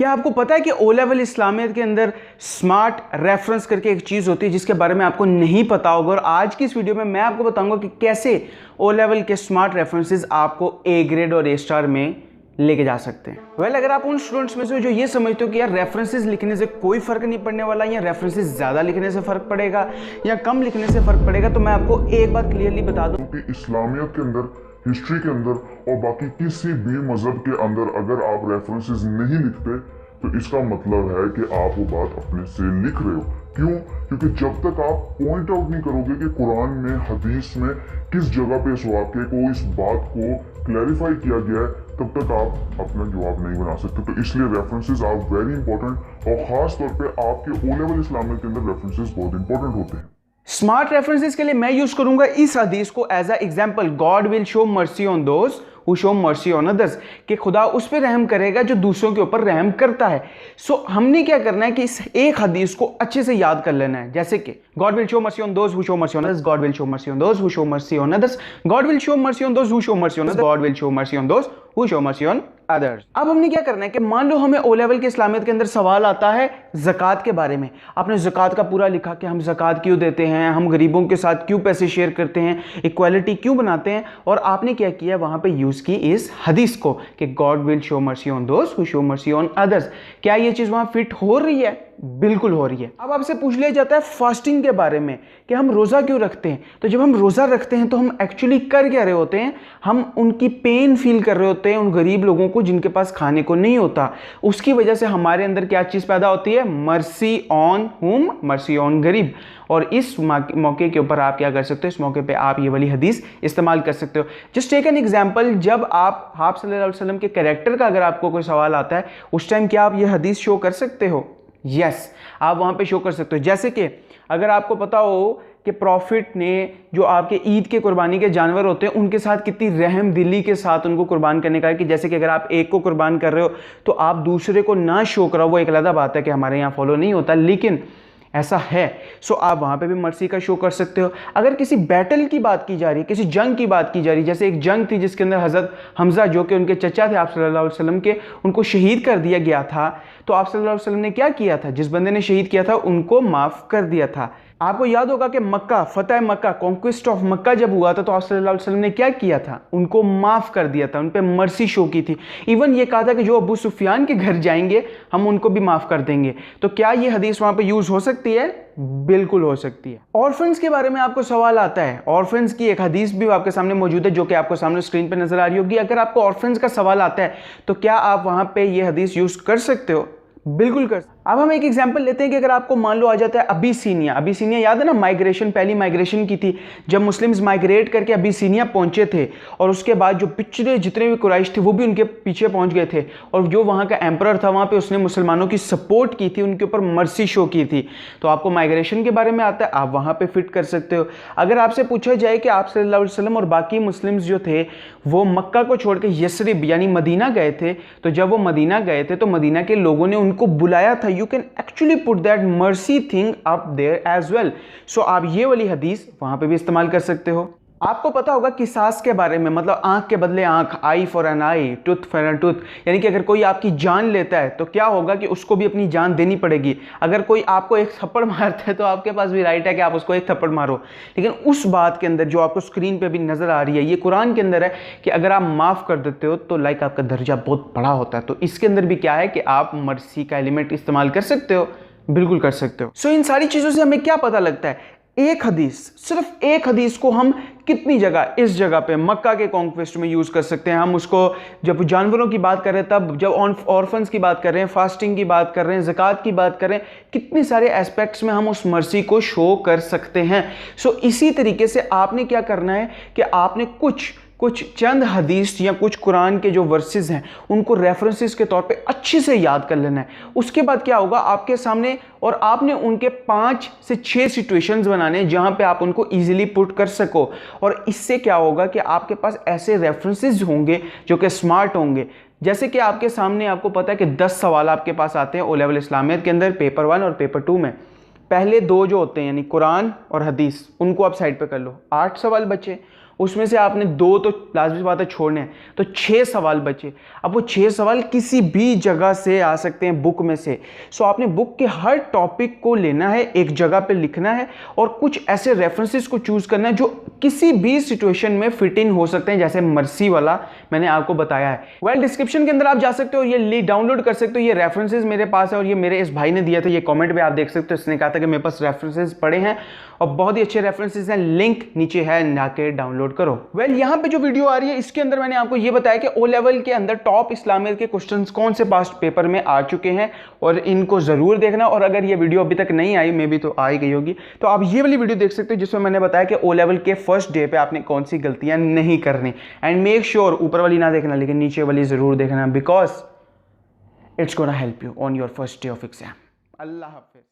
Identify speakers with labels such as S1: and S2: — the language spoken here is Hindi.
S1: क्या आपको पता है कि ओ लेवल इस्लामियत के अंदर स्मार्ट रेफरेंस करके एक चीज़ होती है जिसके बारे में आपको नहीं पता होगा, और आज की इस वीडियो में मैं आपको बताऊंगा कि कैसे ओ लेवल के स्मार्ट रेफरेंसेस आपको ए ग्रेड और ए स्टार में लेके जा सकते हैं। अगर आप उन स्टूडेंट्स में से जो ये समझते हो कि यार रेफरेंसेस लिखने से कोई फर्क नहीं पड़ने वाला, या रेफरेंसेस ज़्यादा लिखने से फर्क पड़ेगा या कम लिखने से फर्क पड़ेगा, तो मैं आपको एक बात क्लियरली बता दूं
S2: कि इस्लामियत के अंदर, हिस्ट्री के अंदर और बाकी किसी भी मजहब के अंदर अगर आप रेफरेंसेस नहीं लिखते तो इसका मतलब है कि आप वो बात अपने से लिख रहे हो। क्यों? क्योंकि जब तक आप पॉइंट आउट नहीं करोगे कि कुरान में, हदीस में किस जगह पे इस वाक़े को, इस बात को क्लैरिफाई किया गया है, तब तक आप अपना जवाब नहीं बना सकते। तो इसलिए रेफरेंसेस आर वेरी इंपॉर्टेंट, और खास तौर पे आपके ओ लेवल इस्लामिक के अंदर रेफरेंसेस बहुत इंपॉर्टेंट होते हैं।
S1: स्मार्ट रेफरेंसेस के लिए मैं यूज करूंगा इस हदीस को as a example, God will show mercy on those who show mercy on others, कि खुदा उस पर रहम करेगा जो दूसरों के ऊपर रहम करता है। सो हमने क्या करना है कि इस एक हदीस को अच्छे से याद कर लेना है, जैसे कि God will show mercy on those who show mercy on others, God will show mercy on those who show mercy on others, God will show mercy on those who show mercy on others, God will show mercy on those who show mercy on others. अब हमने क्या करना है कि मान लो हमें ओ लेवल के इस्लामियत के अंदर सवाल आता है ज़कात के बारे में। आपने ज़कात का पूरा लिखा कि हम ज़कात क्यों देते हैं, हम गरीबों के साथ क्यों पैसे शेयर करते हैं, इक्वालिटी क्यों बनाते हैं, और आपने क्या किया, वहां पे यूज़ की इस हदीस को कि God will show mercy on those who show mercy on others. क्या ये चीज़ वहां फिट हो रही है? बिल्कुल हो रही है। अब आपसे पूछ लिया जाता है फास्टिंग के बारे में कि हम रोज़ा क्यों रखते हैं। तो जब हम रोज़ा रखते हैं तो हम एक्चुअली कर क्या रहे होते हैं, हम उनकी पेन फील कर रहे होते हैं, उन गरीब लोगों को जिनके पास खाने को नहीं होता। उसकी वजह से हमारे अंदर क्या चीज़ पैदा होती है, मर्सी ऑन हुम, मर्सी ऑन गरीब। और इस मौके के ऊपर आप क्या कर सकते हो, इस मौके पे आप ये वाली हदीस इस्तेमाल कर सकते हो। जस्ट टेक एन एग्जांपल, जब आप सल्लल्लाहु अलैहि वसल्लम के कैरेक्टर का अगर आपको कोई सवाल आता है, उस टाइम क्या आप ये हदीस शो कर सकते हो? यस, आप वहां पे शो कर सकते हो। जैसे कि अगर आपको पता हो कि प्रॉफिट ने जो आपके ईद के कुर्बानी के जानवर होते हैं उनके साथ कितनी रहम दिली के साथ उनको कुर्बान करने का है, कि जैसे कि अगर आप एक को कुर्बान कर रहे हो तो आप दूसरे को ना शो करो। वो एक अलग बात है कि हमारे यहाँ फॉलो नहीं होता, लेकिन ऐसा है। सो आप वहां पे भी मर्सी का शो कर सकते हो। अगर किसी बैटल की बात की जा रही है, किसी जंग की बात की जा रही है, जैसे एक जंग थी जिसके अंदर हजरत हमजा जो कि उनके चचा थे आप सल्लल्लाहु अलैहि वसल्लम के, उनको शहीद कर दिया गया था, तो आप सल्लल्लाहु अलैहि वसल्लम ने क्या किया था, जिस बंदे ने शहीद किया था उनको माफ कर दिया था। आपको याद होगा कि मक्का, फतेह मक्का, कॉन्क्विस्ट ऑफ मक्का जब हुआ था तो आप सल्लल्लाहु अलैहि वसल्लम ने क्या किया था, उनको माफ कर दिया था, उन पे मर्सी शो की थी। इवन ये कहा था कि जो अबू सुफियान के घर जाएंगे हम उनको भी माफ कर देंगे। तो क्या ये हदीस वहां पे यूज हो सकती है? बिल्कुल हो सकती है। ऑर्फन्स के बारे में आपको सवाल आता है, ऑर्फन्स की एक हदीस भी आपके सामने मौजूद है जो कि आपको सामने स्क्रीन पे नजर आ रही होगी। अगर आपको ऑर्फन्स का सवाल आता है तो क्या आप वहां पे ये हदीस यूज कर सकते हो? बिल्कुल कर। अब हम एक एग्जांपल लेते हैं कि अगर आपको मान लो आ जाता है अबीसीनिया। अबीसीनिया याद है ना, माइग्रेशन, पहली माइग्रेशन की थी जब मुस्लिम्स माइग्रेट करके अबीसीनिया पहुंचे थे, और उसके बाद जो पिछले जितने भी कुरैश थे वो भी उनके पीछे पहुंच गए थे, और जो वहां का एम्परर था वहां पे उसने मुसलमानों की सपोर्ट की थी, उनके ऊपर मर्सी शो की थी। तो आपको माइग्रेशन के बारे में आता है, आप वहां पर फिट कर सकते हो। अगर आपसे पूछा जाए कि आप सल्लल्लाहु अलैहि वसल्लम और बाकी मुस्लिम्स जो थे वो मक्का को छोड़ के यसरिब यानी मदीना गए थे, तो जब वो मदीना गए थे तो मदीना के लोगों ने उनको बुलाया था। You can actually put that mercy thing up there as well. So आप ये वाली हदीस वहां पे भी इस्तेमाल कर सकते हो। आपको पता होगा किसास के बारे में, मतलब आंख के बदले आंख, eye for an eye, tooth for an tooth, यानी कि अगर कोई आपकी जान लेता है तो क्या होगा कि उसको भी अपनी जान देनी पड़ेगी। अगर कोई आपको एक थप्पड़ मारता है तो आपके पास भी राइट है कि आप उसको एक थप्पड़ मारो, लेकिन उस बात के अंदर जो आपको स्क्रीन पे भी नजर आ रही है, ये कुरान के अंदर है कि अगर आप माफ कर देते हो तो लाइक आपका दर्जा बहुत बड़ा होता है। तो इसके अंदर भी क्या है कि आप मर्सी का एलिमेंट इस्तेमाल कर सकते हो, बिल्कुल कर सकते हो। सो इन सारी चीजों से हमें क्या पता लगता है, एक हदीस, सिर्फ एक हदीस को हम कितनी जगह, इस जगह पे मक्का के कॉन्क्वेस्ट में यूज कर सकते हैं। हम उसको जब जानवरों की बात कर रहे हैं, तब जब ऑर्फन्स की बात कर रहे हैं, फास्टिंग की बात कर रहे हैं, ज़कात की बात कर रहे हैं, कितने सारे एस्पेक्ट्स में हम उस मर्सी को शो कर सकते हैं। सो इसी तरीके से आपने क्या करना है कि आपने कुछ चंद हदीस या कुछ कुरान के जो वर्सेस हैं उनको रेफरेंसेस के तौर पे अच्छे से याद कर लेना है। उसके बाद क्या होगा आपके सामने, और आपने उनके 5 से 6 सिचुएशंस बनाने हैं जहां पे आप उनको इजीली पुट कर सको, और इससे क्या होगा कि आपके पास ऐसे रेफरेंसेस होंगे जो कि स्मार्ट होंगे। जैसे कि आपके सामने, आपको पता है कि 10 सवाल आपके पास आते हैं ओ लेवल इस्लामियत के अंदर, पेपर 1 और पेपर 2 में। पहले 2 जो होते हैं यानी कुरान और हदीस, उनको आप साइड पे कर लो, 8 सवाल बचे। उसमें से आपने 2 तो लाजमी बात है छोड़ने हैं, तो 6 सवाल बचे। अब वो 6 सवाल किसी भी जगह से आ सकते हैं बुक में से। सो आपने बुक के हर टॉपिक को लेना है, एक जगह पे लिखना है और कुछ ऐसे रेफरेंसेस को चूज करना है जो किसी भी सिचुएशन में फिट इन हो सकते हैं, जैसे मर्सी वाला मैंने आपको बताया है। वेल, डिस्क्रिप्शन के अंदर आप जा सकते हो, ये डाउनलोड कर सकते हो। ये रेफरेंसेस मेरे पास है और ये मेरे इस भाई ने दिया था, ये कमेंट पे आप देख सकते हो। इसने कहा था कि मेरे पास रेफरेंसेस पड़े हैं और बहुत ही अच्छे रेफरेंसेस हैं, लिंक नीचे है, जाके डाउनलोड करो। वेल, यहाँ पे जो वीडियो आ रही है इसके अंदर मैंने आपको ये बताया कि ओ लेवल के अंदर टॉप इस्लामिक के क्वेश्चंस कौन से पास्ट पेपर में आ चुके हैं और इनको जरूर देखना। और अगर ये वीडियो अभी तक नहीं आई, मे भी तो आ ही गई होगी, तो आप ये वाली वीडियो देख सकते हो जिसमें मैंने बताया कि ओ लेवल के फर्स्ट डे पे आपने कौन सी गलतियां नहीं करनी। एंड मेक श्योर ऊपर वाली ना देखना, लेकिन नीचे वाली जरूर देखना, because it's gonna help you on your first day of exam. Allah Hafiz.